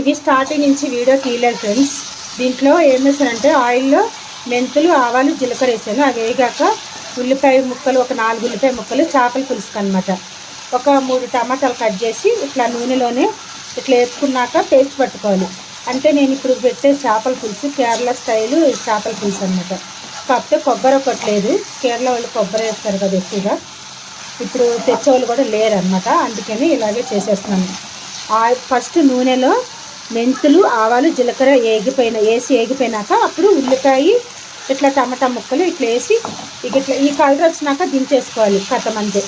ఇవి స్టార్టింగ్ నుంచి వీడియో తీయలేదు ఫ్రెండ్స్. దీంట్లో ఏం వేసానంటే ఆయిల్లో మెంతులు, ఆవాలు, జీలకర్ర వేసాను. అవి వేగాక ఉల్లిపాయ ముక్కలు, ఒక 4 ఉల్లిపాయ ముక్కలు, చేపల పులుసుకు అనమాట ఒక 3 టమాటాలు కట్ చేసి ఇట్లా నూనెలోనే ఇట్లా వేసుకున్నాక పేస్ట్ పట్టుకోవాలి. అంటే నేను ఇప్పుడు పెట్టే చేపల పులుసు కేరళ స్టైలు చేపల పులుసు అనమాట. కాకపోతే కొబ్బరి కొట్టలేదు. కేరళ వాళ్ళు కొబ్బరి వేస్తారు కదా ఎక్కువగా. ఇప్పుడు తెచ్చేవాళ్ళు కూడా లేరు అనమాట. అందుకని ఇలాగే చేసేస్తున్నాను. ఫస్ట్ నూనెలో మెంతులు, ఆవాలు, జీలకర్ర వేసి ఏగిపోయినాక అప్పుడు ఉల్లిపాయ ఇట్లా టమాటా ముక్కలు ఇట్లా వేసి ఇట్లా ఈ కలర్ వచ్చినాక దించేసుకోవాలి. కథమంతే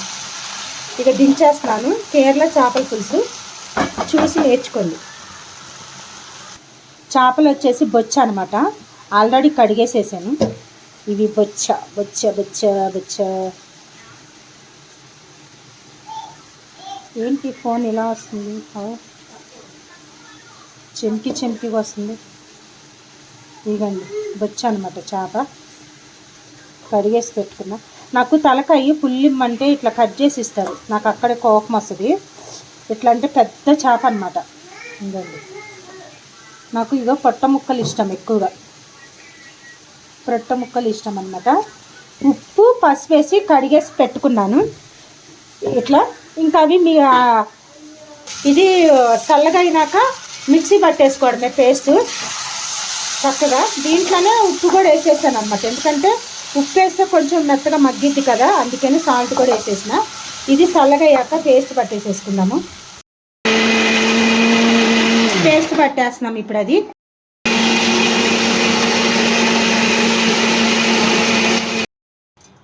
ఇక దించేస్తున్నాను. కేరళ చేపల పులుసు చూసి నేర్చుకోండి. చేపలు వచ్చేసి బొచ్చ అనమాట. ఆల్రెడీ కడిగేసేసాను. ఇవి బొచ్చ బొచ్చ బొచ్చ బొచ్చ. ఏంటి ఫోన్ ఇలా వస్తుంది? చెంపిగా వస్తుంది. ఇదిగండి బొచ్చ అనమాట. చేప కడిగేసి పెట్టుకున్నా. నాకు తలకాయ పుల్లిమ్మంటే ఇట్లా కట్ చేసి ఇస్తారు. నాకు అక్కడే కోపం వస్తుంది. ఇట్లా అంటే పెద్ద చేప అనమాట. ఇదండి నాకు ఇదో పొట్ట ముక్కలు ఇష్టం, ఎక్కువగా పొట్ట ముక్కలు ఇష్టం అనమాట. ఉప్పు, పసుపు వేసి కడిగేసి పెట్టుకున్నాను ఇట్లా. ఇంకా అవి ఇది చల్లగా అయినాక మిక్సీ పట్టేసుకోవడమే పేస్ట్ చక్కగా. దీంట్లోనే ఉప్పు కూడా వేసేసాను అనమాట. ఎందుకంటే ఉప్పు వేస్తే కొంచెం మెత్తగా మగ్గిద్ది కదా, అందుకని సాల్ట్ కూడా వేసేసిన. ఇది చల్లగా అయ్యాక పేస్ట్ పట్టేసేసుకుందాము. పేస్ట్ పట్టేస్తున్నాం ఇప్పుడు. అది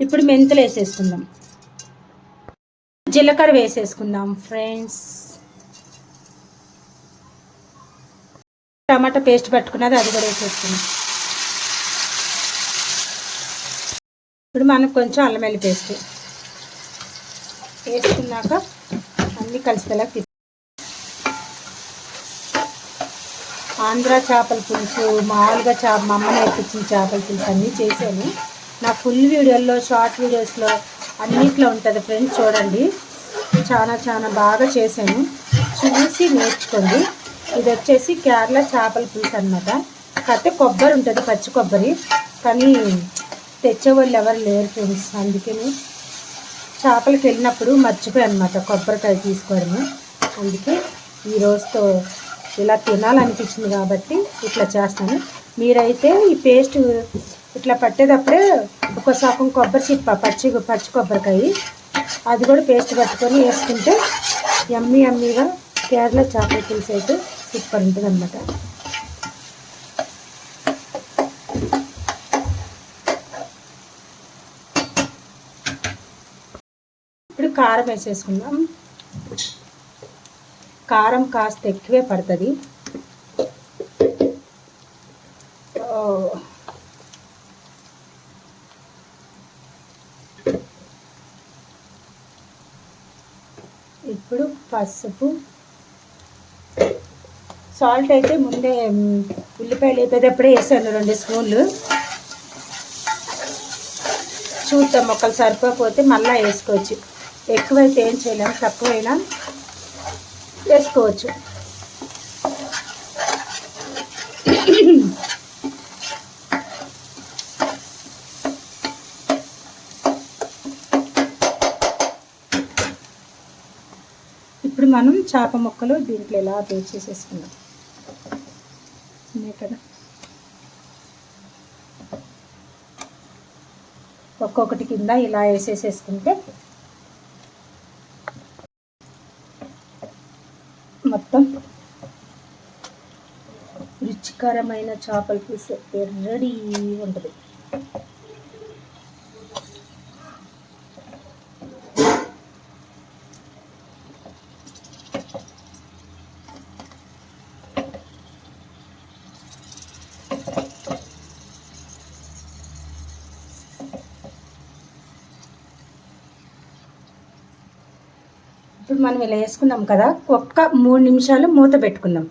ఇప్పుడు మెంతులు వేసేసుకుందాం, జీలకర్ర వేసేసుకుందాం ఫ్రెండ్స్. టమాటా పేస్ట్ పట్టుకున్నది అది కూడా వేసేసుకుందాం. ఇప్పుడు మనకు కొంచెం అల్లం వెల్లుల్లి పేస్ట్ వేసుకున్నాక అన్నీ కలిసేలా ఆంధ్ర చేపల పులుసు, మామూలుగా మా అమ్మ నేర్పించిన చేపల పులుసు అన్నీ చేశాను. నా ఫుల్ వీడియోల్లో, షార్ట్ వీడియోస్లో అన్నిట్లో ఉంటుంది ఫ్రెండ్స్. చూడండి, చాలా బాగా చేశాను. చూసి నేర్చుకోండి. ఇది వచ్చేసి కేరళ చేపల పులుసు అనమాట. కాకపోతే కొబ్బరి ఉంటుంది, పచ్చి కొబ్బరి. కానీ తెచ్చేవాళ్ళు ఎవరు లేరు ఫ్రెండ్స్. అందుకని చేపలకి వెళ్ళినప్పుడు మర్చిపోయాను అనమాట కొబ్బరికాయ తీసుకోవడము. అందుకే ఈ రోజుతో ఇలా తినాలనిపించింది కాబట్టి ఇట్లా చేస్తాను. మీరైతే ఈ పేస్ట్ ఇట్లా పట్టేటప్పుడే ఒక సగం కొబ్బరి చిప్ప, పచ్చి కొబ్బరికాయ అది కూడా పేస్ట్ పట్టుకొని వేసుకుంటే యమ్మీగా కేరళ చేపల పులుసు అయితే సూపర్ ఉంటుంది అన్నమాట. ఇప్పుడు కారం వేసేసుకుందాం. కారం కాస్త ఎక్కువే పడుతుంది. ఇప్పుడు పసుపు, సాల్ట్ అయితే ముందే ఉల్లిపాయలు వేపేటప్పుడే వేసాను 2 స్పూన్లు. చూద్దాం, మొక్కలు సరిపోతే మళ్ళీ వేసుకోవచ్చు. ఎక్కువైతే ఏం చేయలేము, తక్కువైనా వేసుకోవచ్చు. ఇప్పుడు మనం చేప ముక్కలు దీంట్లో ఇలా పేస్ట్ చేసేసుకుందాం కదా. ఒక్కొక్కటి కింద ఇలా వేసేసేసుకుంటే మొత్తం రుచికరమైన చేపల పులుసు రెడీ ఉంటుంది. ఇప్పుడు మనం ఇలా వేసుకున్నాం కదా, ఒక్క 3 నిమిషాలు మూత పెట్టుకుందాం.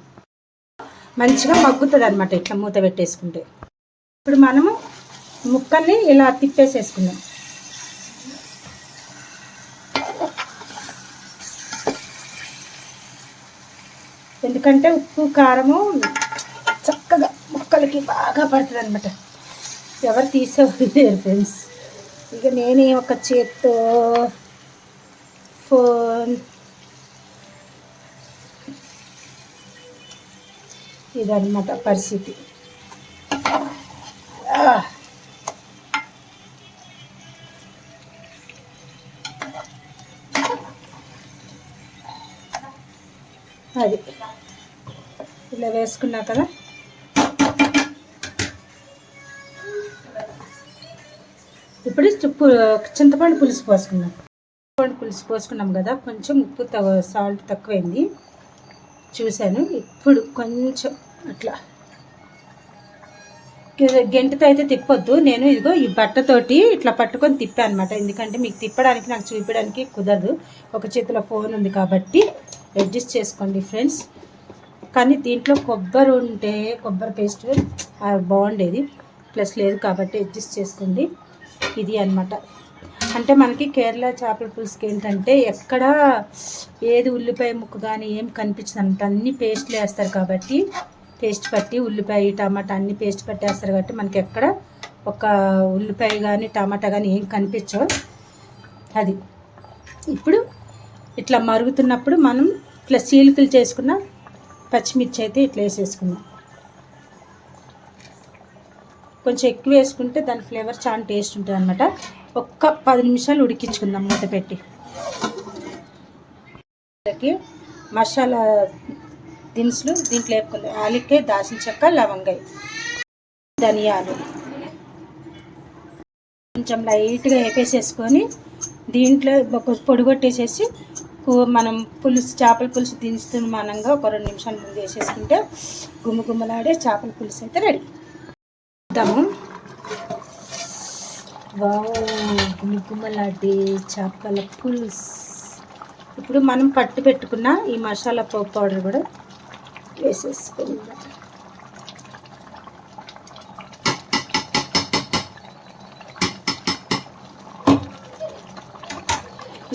మంచిగా మగ్గుతుంది అనమాట ఇట్లా మూత పెట్టేసుకుంటే. ఇప్పుడు మనము ముక్కల్ని ఇలా తిప్పేసేసుకుందాం. ఎందుకంటే ఉప్పు కారము చక్కగా ముక్కలకి బాగా పడుతుంది అనమాట. ఎవరు తీసేవారు ఫ్రెండ్స్. ఇక నేనే ఒక చేత్తో ఫోన్ ఇదన్నమాట పరిస్థితి. అది ఇలా వేసుకున్నా కదా. ఇప్పుడు చింతపండు పులుసు పోసుకున్నాం. చింతపండు పులుసు పోసుకున్నాం కదా, కొంచెం ఉప్పు సాల్ట్ తక్కువైంది చూశాను. ఇప్పుడు కొంచెం అట్లా గెంటుతో అయితే తిప్పొద్దు. నేను ఇదిగో ఈ బట్టతోటి ఇట్లా పట్టుకొని తిప్పాను అనమాట. ఎందుకంటే మీకు తిప్పడానికి నాకు చూపించడానికి కుదరదు, ఒక చేతిలో ఫోన్ ఉంది కాబట్టి అడ్జస్ట్ చేసుకోండి ఫ్రెండ్స్. కానీ దీంట్లో కొబ్బరి ఉంటే కొబ్బరి పేస్ట్ బాగుండేది, ప్లస్ లేదు కాబట్టి అడ్జస్ట్ చేసుకోండి. ఇది అన్నమాట. అంటే మనకి కేరళ చేపల పులుసుకి ఏంటంటే ఎక్కడ ఏది ఉల్లిపాయ ముక్క కానీ ఏం కనిపించదు అనమాట. అన్ని పేస్ట్లు వేస్తారు కాబట్టి, పేస్ట్ పట్టి ఉల్లిపాయ టమాటా అన్ని పేస్ట్ పట్టి వేస్తారు కాబట్టి మనకి ఎక్కడ ఒక ఉల్లిపాయ కానీ టమాటా కానీ ఏం కనిపించవు. అది ఇప్పుడు ఇట్లా మరుగుతున్నప్పుడు మనం ఇట్లా చీలికలు చేసుకున్న పచ్చిమిర్చి అయితే ఇట్లా వేసేసుకున్నాం. కొంచెం ఎక్కువ వేసుకుంటే దాని ఫ్లేవర్ చాలా టేస్ట్ ఉంటుంది అనమాట. ఒక్క 10 నిమిషాలు ఉడికించుకుందాం మూత పెట్టి. మసాలా దినుసులు దీంట్లో వేపుకుందాం. యాలక్కాయ, దాల్చిన చెక్క, లవంగాయ, ధనియాలు కొంచెం లైట్గా వేపేసేసుకొని దీంట్లో పొడిగొట్టేసేసి మనం పులుసు చేపల పులుసు దించుతున్మానంగా ఒక 2 నిమిషాల ముందు వేసేసుకుంటే గుమ్మగుమ్మలాడే చేపల పులుసు అయితే రెడీ. వావ్, గుమ్మగుమ్మలాడే చేపల పులుసు. ఇప్పుడు మనం పట్టు పెట్టుకున్న ఈ మసాలా పౌడర్ కూడా వేసేసుకుందాం.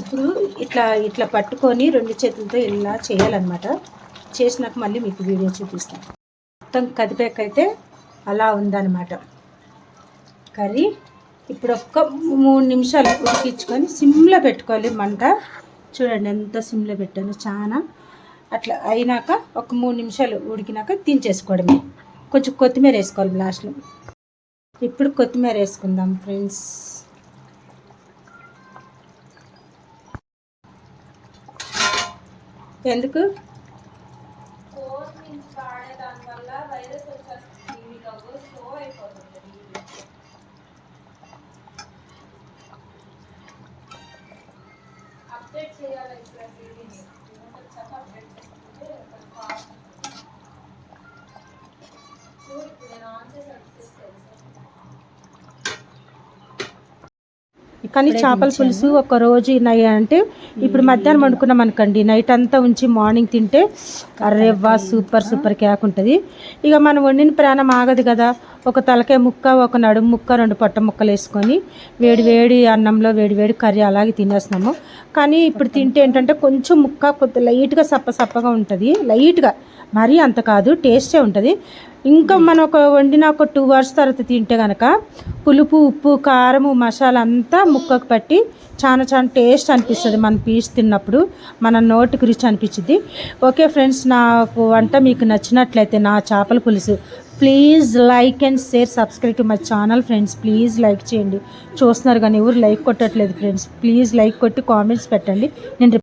ఇప్పుడు ఇట్లా పట్టుకొని 2 చేతులతో ఇలా చేయాలన్నమాట. చేసినాక మళ్ళీ మీకు వీడియో చూపిస్తాను. మొత్తం కదిపాకైతే అలా ఉందన్నమాట కర్రీ. ఇప్పుడు ఒక్క 3 నిమిషాలు ఉడికించుకొని సిమ్లో పెట్టుకోవాలి మంట. చూడండి ఎంత సిమ్లో పెట్టాను. చాలా అట్లా అయినాక ఒక 3 నిమిషాలు ఉడికినాక దించేసుకోవడమే. కొంచెం కొత్తిమీర వేసుకోవాలి లాస్ట్లో. ఇప్పుడు కొత్తిమీర వేసుకుందాం ఫ్రెండ్స్. ఎందుకు కానీ చేపల పులుసు ఒక రోజు అంటే ఇప్పుడు మధ్యాహ్నం వండుకున్నాం అనుకోండి, నైట్ అంతా ఉంచి మార్నింగ్ తింటే అర్రెవ్వా సూపర్ క్యాక్ ఉంటుంది. ఇక మనం వండిన ప్రాణం ఆగదు కదా. ఒక తలకాయ ముక్క, ఒక నడుము ముక్క, 2 పొట్ట ముక్కలు వేసుకొని వేడి అన్నంలో వేడి కర్రీ అలాగే తినేస్తున్నాము. కానీ ఇప్పుడు తింటే ఏంటంటే కొంచెం ముక్క కొద్ది లైట్గా సప్పగా ఉంటుంది. లైట్గా, మరీ అంత కాదు, టేస్టే ఉంటుంది. ఇంకా మనం వండిన ఒక 2 అవర్స్ తర్వాత తింటే కనుక పులుపు, ఉప్పు, కారము, మసాలా అంతా ముక్కకు పట్టి చాలా టేస్ట్ అనిపిస్తుంది. మన పీస్ తిన్నప్పుడు మన నోటికి రుచి అనిపించింది. ఓకే ఫ్రెండ్స్, నాకు వంట మీకు నచ్చినట్లయితే నా చేపల పులుసు please like and share, subscribe to my channel friends. Please like చేయండి. చూస్తున్నారు కానీ ఎవరు లైక్ కొట్టట్లేదు ఫ్రెండ్స్. ప్లీజ్ లైక్ కొట్టి కామెంట్స్ పెట్టండి. నేను